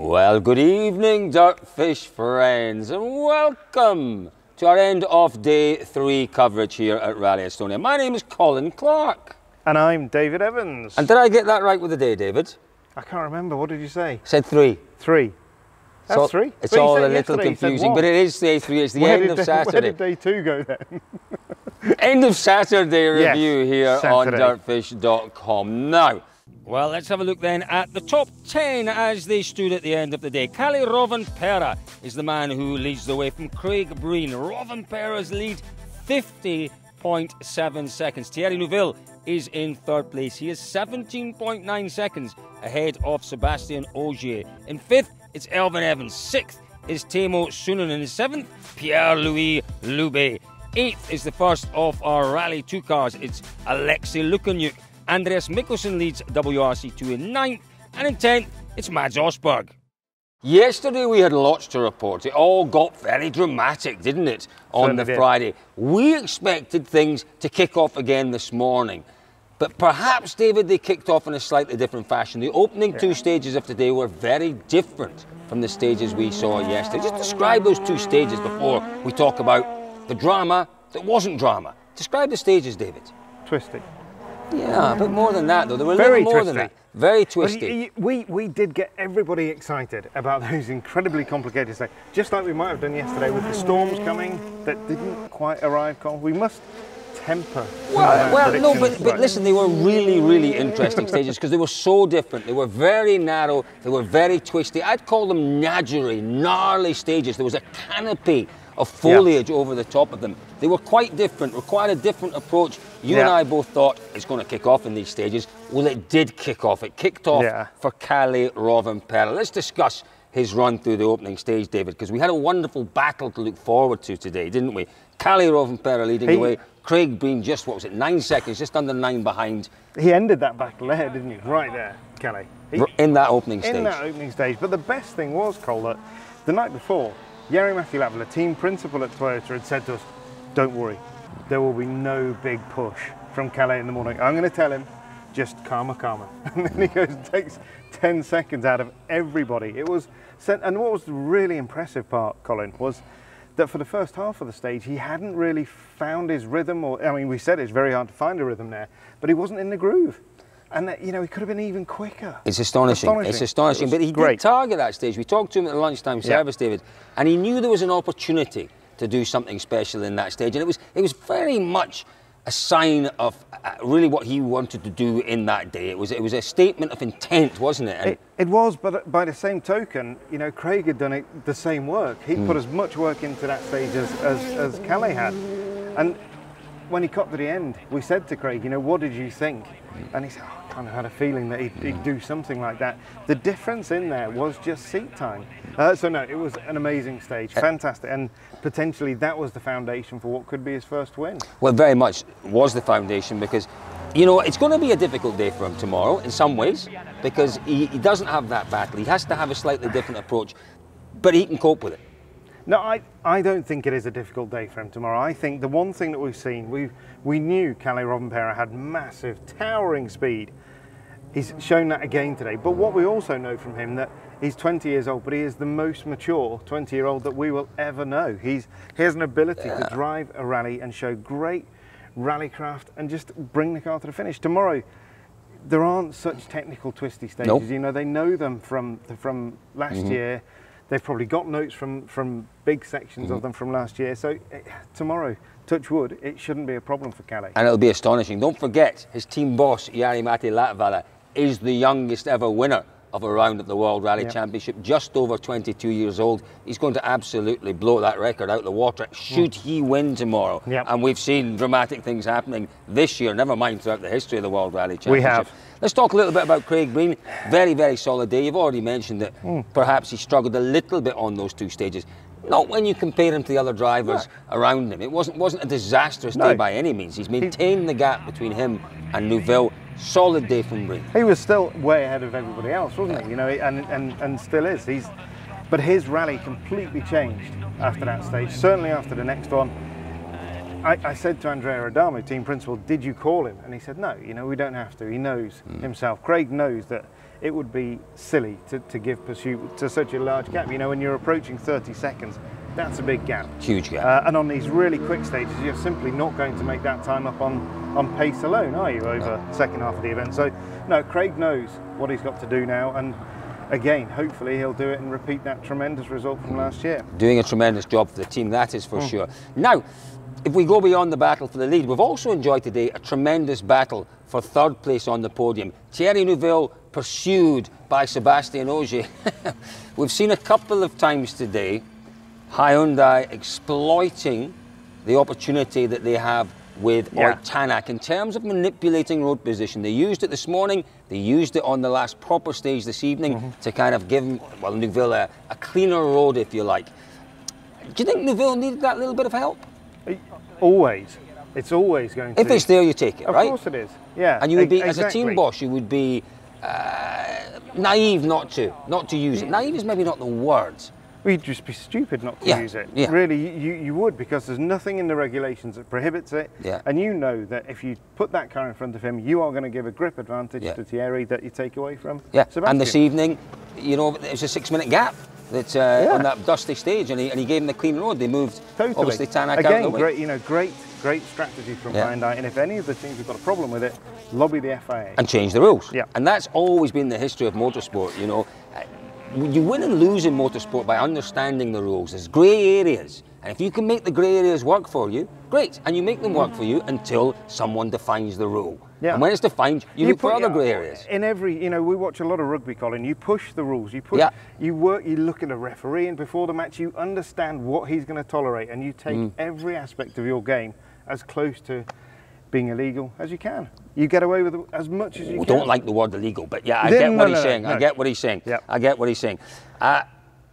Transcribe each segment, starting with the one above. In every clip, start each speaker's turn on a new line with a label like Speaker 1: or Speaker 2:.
Speaker 1: Well, good evening, DirtFish friends, and welcome to our end of day 3 coverage here at Rally Estonia. My name is Colin Clark.
Speaker 2: And I'm David Evans.
Speaker 1: And did I get that right with the day, David?
Speaker 2: I can't remember. What did you say?
Speaker 1: I said 3.
Speaker 2: 3. That's
Speaker 1: so
Speaker 2: 3?
Speaker 1: It's all a little confusing, but it is day 3. It's the end of Saturday.
Speaker 2: Where did day 2 go then?
Speaker 1: End of Saturday review here
Speaker 2: Saturday.
Speaker 1: on DirtFish.com. Now, well, let's have a look then at the top 10 as they stood at the end of the day. Kalle Rovanperä is the man who leads the way from Craig Breen. Rovanperä's lead 50.7 seconds. Thierry Neuville is in 3rd place. He is 17.9 seconds ahead of Sebastian Ogier. In 5th, it's Elfyn Evans. 6th is Teemu Sunen. In 7th, Pierre-Louis Loubet. 8th is the first of our Rally 2 cars. It's Alexei Lukanyuk. Andreas Mikkelsen leads WRC2 in 9th, and in 10th, it's Mads Osberg. Yesterday we had lots to report. It all got very dramatic, didn't it, on the Friday? We expected things to kick off again this morning, but perhaps, David, they kicked off in a slightly different fashion. The opening 2 stages of today were very different from the stages we saw yesterday. Just describe those 2 stages before we talk about the drama that wasn't drama. Describe the stages, David.
Speaker 2: Twisty.
Speaker 1: Yeah, a bit more than that, though. They were a little more than that. Very twisty.
Speaker 2: We did get everybody excited about those incredibly complicated stages, just like we might have done yesterday with the storms coming that didn't quite arrive, Colin. We must temper.
Speaker 1: But listen, they were really, really interesting stages because they were so different. They were very narrow. They were very twisty. I'd call them gnarly stages. There was a canopy of foliage over the top of them. They were quite different, required a different approach. You and I both thought it's going to kick off in these stages. Well, it did kick off. It kicked off for Kalle Rovanperä. Let's discuss his run through the opening stage, David, because we had a wonderful battle to look forward to today, didn't we? Kalle Rovanperä leading the way, Craig Breen just, 9 seconds, just under 9 behind.
Speaker 2: He ended that battle there, didn't he? Right there, Kalle.
Speaker 1: In that opening stage.
Speaker 2: In that opening stage. But the best thing was, Cole, that the night before, Jari-Matti Latvala, team principal at Toyota, had said to us, don't worry, there will be no big push from Kalle in the morning. I'm going to tell him, just calmer. And then he goes and takes 10 seconds out of everybody. It was, and what was the really impressive part, Colin, was that for the first half of the stage, he hadn't really found his rhythm, or, I mean, we said it's very hard to find a rhythm there, but he wasn't in the groove. And, you know, he could have been even quicker.
Speaker 1: It's astonishing. It's astonishing. But he did target that stage. We talked to him at the lunchtime service, David, and he knew there was an opportunity to do something special in that stage. And it was very much a sign of really what he wanted to do in that day. It was a statement of intent, wasn't it?
Speaker 2: It was, but by the same token, you know, Craig had done the same work. He put as much work into that stage as Kalle had. And when he got to the end, we said to Craig, you know, what did you think? And he said, oh, I kind of had a feeling that he'd do something like that. The difference in there was just seat time. So no, it was an amazing stage, fantastic. And potentially that was the foundation for what could be his first win. Well,
Speaker 1: very much was the foundation because, you know, it's going to be a difficult day for him tomorrow in some ways because he doesn't have that battle. He has to have a slightly different approach, but he can cope with it.
Speaker 2: No, I don't think it is a difficult day for him tomorrow. I think the one thing that we've seen, we knew Kalle Rovanperä had massive, towering speed. He's shown that again today. But what we also know from him, that he's 20 years old, but he is the most mature 20-year-old that we will ever know. He has an ability to drive a rally and show great rallycraft and just bring the car to the finish. Tomorrow, there aren't such technical twisty stages. Nope. You know, they know them from last year. They've probably got notes from big sections of them from last year. So tomorrow, touch wood, it shouldn't be a problem for Kalle.
Speaker 1: And it'll be astonishing. Don't forget, his team boss, Jari-Matti Latvala, is the youngest ever winner of a round of the World Rally Championship, just over 22 years old. He's going to absolutely blow that record out the water should he win tomorrow. And we've seen dramatic things happening this year, never mind throughout the history of the World Rally Championship.
Speaker 2: We have.
Speaker 1: Let's talk a little bit about Craig Breen. Very, very solid day. You've already mentioned that perhaps he struggled a little bit on those 2 stages. Not when you compare him to the other drivers around him. It wasn't a disastrous day by any means. He's maintained the gap between him and Neuville. Solid day from Breen.
Speaker 2: He was still way ahead of everybody else, wasn't he? You know, and still is. But his rally completely changed after that stage. Certainly after the next one. I said to Andrea Adamo, team principal, did you call him? And he said, no, you know, we don't have to. He knows himself. Craig knows that it would be silly to give pursuit to such a large gap. You know, when you're approaching 30 seconds, that's a big gap.
Speaker 1: Huge gap.
Speaker 2: And on these really quick stages, you're simply not going to make that time up on pace alone, are you, over the second half of the event? So, no, Craig knows what he's got to do now. And again, hopefully he'll do it and repeat that tremendous result from last year.
Speaker 1: Doing a tremendous job for the team, that is for sure. Now, if we go beyond the battle for the lead, we've also enjoyed today a tremendous battle for third place on the podium. Thierry Neuville pursued by Sébastien Ogier. We've seen a couple of times today Hyundai exploiting the opportunity that they have with Ott Tanak in terms of manipulating road position. They used it this morning, they used it on the last proper stage this evening to kind of give, well, Neuville a cleaner road, if you like. Do you think Neuville needed that little bit of help?
Speaker 2: Always. It's always going to.
Speaker 1: If it's there, you take it, right?
Speaker 2: Of course it is, yeah.
Speaker 1: And you would be, as a team boss, you would be naive not to use it. Naive is maybe not the word.
Speaker 2: Well, you'd just be stupid not to use it. Yeah. Really, you would, because there's nothing in the regulations that prohibits it. Yeah. And you know that if you put that car in front of him, you are going to give a grip advantage to Thierry that you take away from Sébastien.
Speaker 1: And this evening, you know, there's a 6-minute gap that's on that dusty stage, and he gave him the clean road. They moved, obviously, Tanak out of the way.
Speaker 2: Great, you know, great strategy from Hyundai. And if any of the teams have got a problem with it, lobby the FIA.
Speaker 1: And change the rules. Yeah. And that's always been the history of motorsport, you know. You win and lose in motorsport by understanding the rules. There's grey areas, and if you can make the grey areas work for you, great, and you make them work for you until someone defines the rule. Yeah. And when it's defined, you look for other grey areas.
Speaker 2: In every, you know, we watch a lot of rugby, Colin. You push the rules. You push. You work. You look at a referee, and before the match, you understand what he's going to tolerate, and you take every aspect of your game as close to being illegal as you can. You get away with as much as you can.
Speaker 1: Don't like the word illegal, but yeah, I get what he's saying. I get what he's saying. I get what he's saying.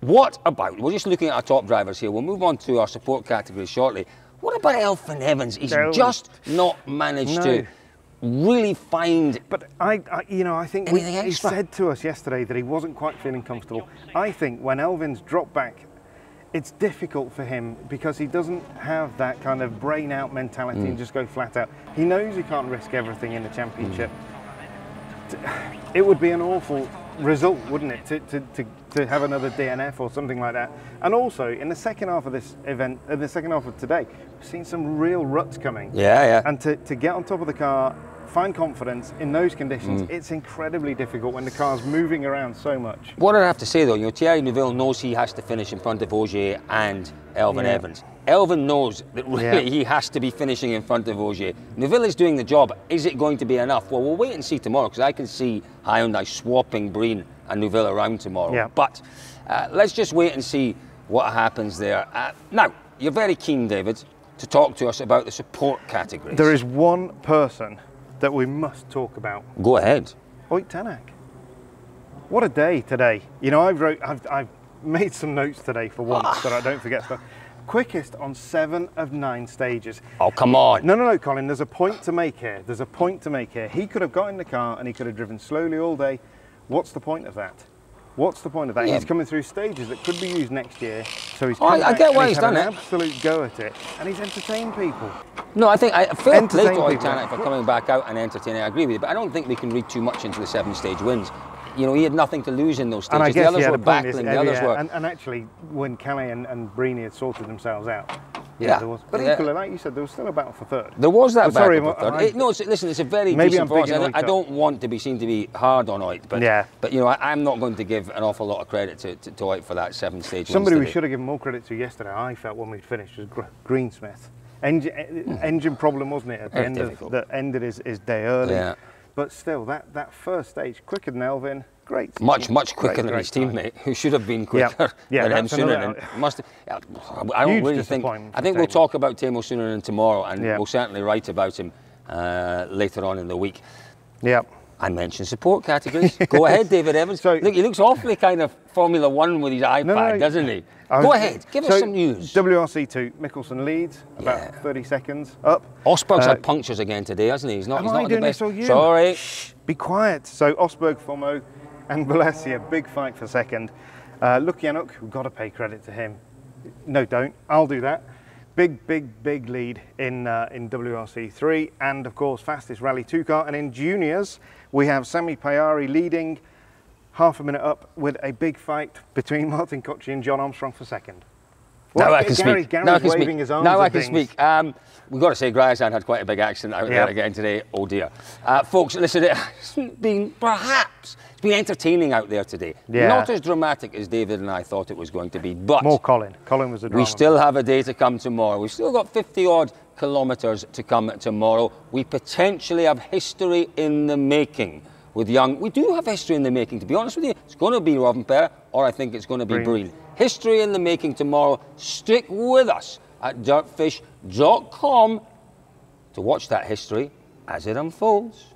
Speaker 1: What about, we're just looking at our top drivers here. We'll move on to our support category shortly. What about Elfyn Evans? He's just not managed to really find.
Speaker 2: But you know, I think he said to us yesterday that he wasn't quite feeling comfortable. I think when Elvin's dropped back, it's difficult for him because he doesn't have that kind of brain out mentality and just go flat out. He knows he can't risk everything in the championship. It would be an awful result, wouldn't it, to have another DNF or something like that. And also, in the second half of this event, the second half of today, we've seen some real ruts coming. And to get on top of the car, find confidence in those conditions, it's incredibly difficult when the car's moving around so much.
Speaker 1: What I have to say though, you know, Thierry Neuville knows he has to finish in front of Ogier and Elfyn Evans. Elfyn knows that really he has to be finishing in front of Ogier. Neuville is doing the job. Is it going to be enough? Well, we'll wait and see tomorrow, because I can see Hyundai swapping Breen and Neuville around tomorrow. But let's just wait and see what happens there. Now, you're very keen, David, to talk to us about the support categories.
Speaker 2: There is one person that we must talk about.
Speaker 1: Go ahead.
Speaker 2: Ott Tanak. What a day today. You know, I've made some notes today for once so that I don't forget stuff. Quickest on 7 of 9 stages.
Speaker 1: Oh, come on.
Speaker 2: No, Colin, there's a point to make here. There's a point to make here. He could have got in the car and he could have driven slowly all day. What's the point of that? What's the point of that? He's coming through stages that could be used next year, so he's
Speaker 1: I get why he's done it.
Speaker 2: Absolute go at it, and he's entertained people.
Speaker 1: No, I think fair play to Ott Tanak for coming back out and entertaining. I agree with you, but I don't think we can read too much into the 7-stage wins. You know, he had nothing to lose in those stages.
Speaker 2: And I guess
Speaker 1: the others were battling. The others were.
Speaker 2: And actually, when Calais and Breeny had sorted themselves out. There was. But equally, like you said, there was still a battle for third.
Speaker 1: There was that battle for third. Listen, it's a very decent performance. I don't want to be seen to be hard on Ott, but you know, I'm not going to give an awful lot of credit to Ott for that 7-stage win.
Speaker 2: Somebody we should have given more credit to yesterday, I felt, when we'd finished, was Greensmith. Engine problem, wasn't it, at the end that ended his day early. But still, that first stage, quicker than Elfyn. Great.
Speaker 1: Much quicker than his teammate, who should have been quicker than him sooner. I don't really think. I think we'll talk about Teemu Sunninen tomorrow, and we'll certainly write about him later on in the week. I mentioned support categories. Go ahead, David Evans. Look, he looks awfully kind of Formula One with his iPad, doesn't he? Go ahead, give us some news.
Speaker 2: WRC2, Mickelson leads, about 30 seconds up.
Speaker 1: Osberg's had punctures again today, hasn't he? He's not the best.
Speaker 2: Sorry. Shh, be quiet. So Osberg, Fomo, and Valencia, big fight for second. Lukyanuk, we've got to pay credit to him. No, don't. I'll do that. Big lead in WRC3, and of course fastest Rally 2 car. And in juniors, we have Sami Payari leading, half a minute up, with a big fight between Martin Kochi and John Armstrong for second.
Speaker 1: Now I can speak.
Speaker 2: Gary's waving his arms.
Speaker 1: Now I can speak. We've got to say, Grayson had quite a big accident out there again today. Oh dear. Folks, listen, it's been entertaining out there today.
Speaker 2: Yeah.
Speaker 1: Not as dramatic as David and I thought it was going to be, but
Speaker 2: more Colin. Colin was a drama.
Speaker 1: We still have a day to come tomorrow. We've still got 50 odd kilometres to come tomorrow. We potentially have history in the making with young. We do have history in the making, to be honest with you. It's going to be Rovanperä, or I think it's going to be Breen. History in the making tomorrow. Stick with us at dirtfish.com to watch that history as it unfolds.